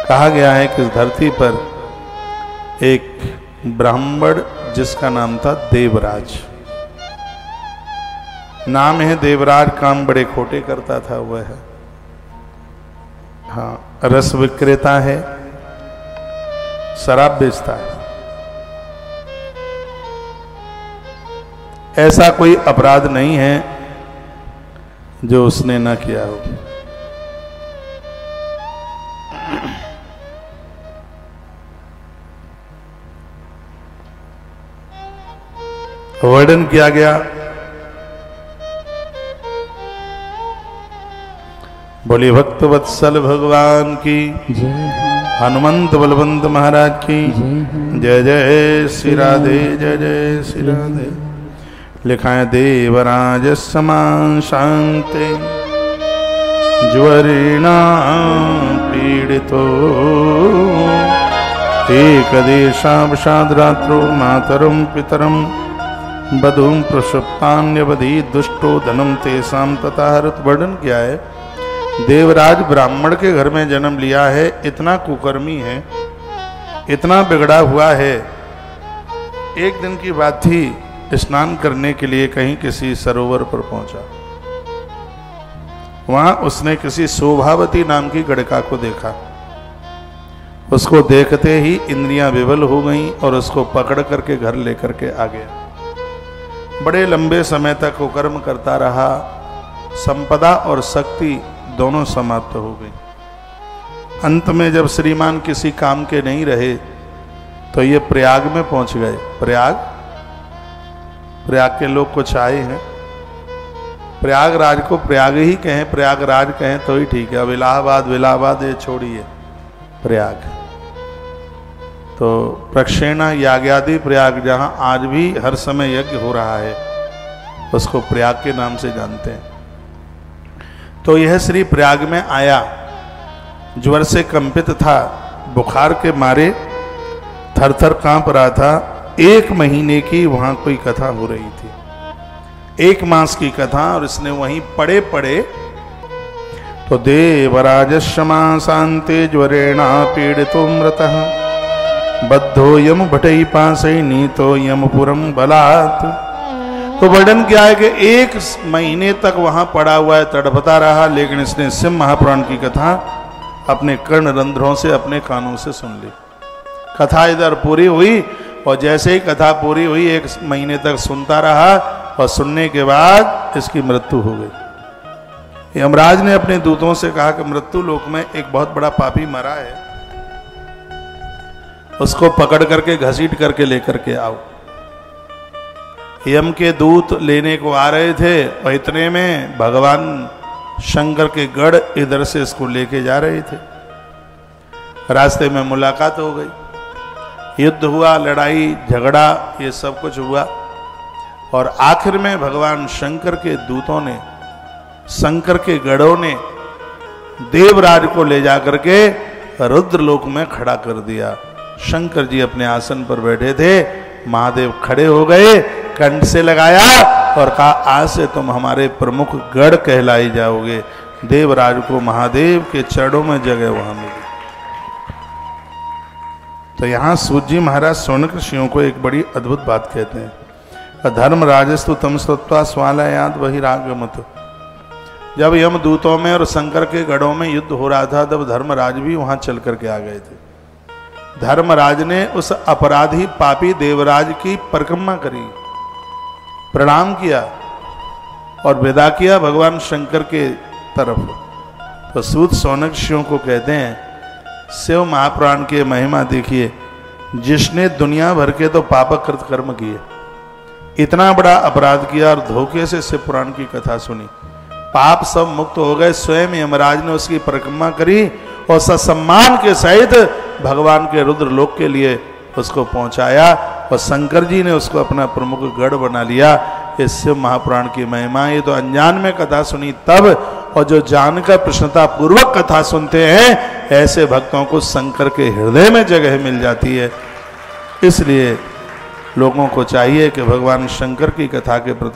कहा गया है कि इस धरती पर एक ब्राह्मण जिसका नाम था देवराज, नाम है देवराज, काम बड़े खोटे करता था वह है। हाँ, रस विक्रेता है, शराब बेचता है। ऐसा कोई अपराध नहीं है जो उसने न किया हो। वर्णन किया गया, बोले भक्त वत्सल भगवान की, हनुमंत बलवंत महाराज की जय जय श्री राधे, जय जय श्री राधे। लिखा है देवराज समान शांति ज्वरेणा पीड़ितो एक देशावसाद्रात्रो मातरम पितरम बधूम प्रसुप्तान्यवधि दुष्टो धनम तेसाम तथा हरत। वर्णन किया है, देवराज ब्राह्मण के घर में जन्म लिया है, इतना कुकर्मी है, इतना बिगड़ा हुआ है। एक दिन की बात थी, स्नान करने के लिए कहीं किसी सरोवर पर पहुंचा। वहां उसने किसी शोभावती नाम की गड़का को देखा। उसको देखते ही इंद्रियां विवल हो गईं और उसको पकड़ करके घर लेकर के आ गया। बड़े लंबे समय तक वो कर्म करता रहा, संपदा और शक्ति दोनों समाप्त हो गई। अंत में जब श्रीमान किसी काम के नहीं रहे तो ये प्रयाग में पहुंच गए। प्रयाग के लोग कुछ आए हैं, प्रयागराज को प्रयाग ही कहें, प्रयागराज कहें तो ही ठीक है। अब इलाहाबाद ये छोड़िए, प्रयाग। तो प्रक्षेणा याज्ञादि प्रयाग, जहां आज भी हर समय यज्ञ हो रहा है, उसको प्रयाग के नाम से जानते हैं। तो यह श्री प्रयाग में आया, ज्वर से कंपित था, बुखार के मारे थर थर कांप रहा था। 1 महीने की वहां कोई कथा हो रही थी, 1 मास की कथा, और इसने वहीं पड़े पड़े तो देवराज क्षमा शांते ज्वरेणा पीड़ितो मृतः बद्धो यम भटई पासै नीतो यमपुरम बलात्। तो वर्णन क्या है कि 1 महीने तक वहां पड़ा हुआ है, तड़पता रहा, लेकिन इसने सिंह महापुराण की कथा अपने कर्ण रंध्रों से, अपने कानों से सुन ली। कथा इधर पूरी हुई और जैसे ही कथा पूरी हुई 1 महीने तक सुनता रहा और सुनने के बाद इसकी मृत्यु हो गई। यमराज ने अपने दूतों से कहा कि मृत्यु लोक में एक बहुत बड़ा पापी मरा है, उसको पकड़ करके घसीट करके लेकर के आओ। यम के दूत लेने को आ रहे थे और इतने में भगवान शंकर के गढ़ इधर से इसको लेके जा रहे थे। रास्ते में मुलाकात हो गई, युद्ध हुआ, लड़ाई झगड़ा ये सब कुछ हुआ, और आखिर में भगवान शंकर के दूतों ने, शंकर के गढ़ों ने देवराज को ले जाकर के रुद्रलोक में खड़ा कर दिया। शंकर जी अपने आसन पर बैठे थे, महादेव खड़े हो गए, कंठ से लगाया और कहा आज से तुम हमारे प्रमुख गढ़ कहलाई जाओगे। देवराज को महादेव के चरणों में जगह वहां मिली। तो यहां सूत जी महाराज शौनक ऋषियों को एक बड़ी अद्भुत बात कहते हैं, धर्म राजस्तु तम स्तुत्वा स्वालयाद बहिरागमत। जब यमदूतों में और शंकर के गढ़ों में युद्ध हो रहा था, तब धर्मराज भी वहां चल करके आ गए थे। धर्मराज ने उस अपराधी पापी देवराज की परिक्रमा करी, प्रणाम किया और विदा किया भगवान शंकर के तरफ। तो सूत शौनक ऋषियों को कहते हैं, शिव महापुराण के महिमा देखिए, जिसने दुनिया भर के तो पापकृत कर्म किए, इतना बड़ा अपराध किया और धोखे से शिव पुराण की कथा सुनी, पाप सब मुक्त हो गए। स्वयं यमराज ने उसकी परिक्रमा करी और ससम्मान के सहित भगवान के रुद्रलोक के लिए उसको पहुंचाया, और शंकर जी ने उसको अपना प्रमुख गढ़ बना लिया। इस शिव महापुराण की महिमा, ये तो अनजान में कथा सुनी तब, और जो जानकर प्रश्नता पूर्वक कथा सुनते हैं, ऐसे भक्तों को शंकर के हृदय में जगह मिल जाती है। इसलिए लोगों को चाहिए कि भगवान शंकर की कथा के प्रति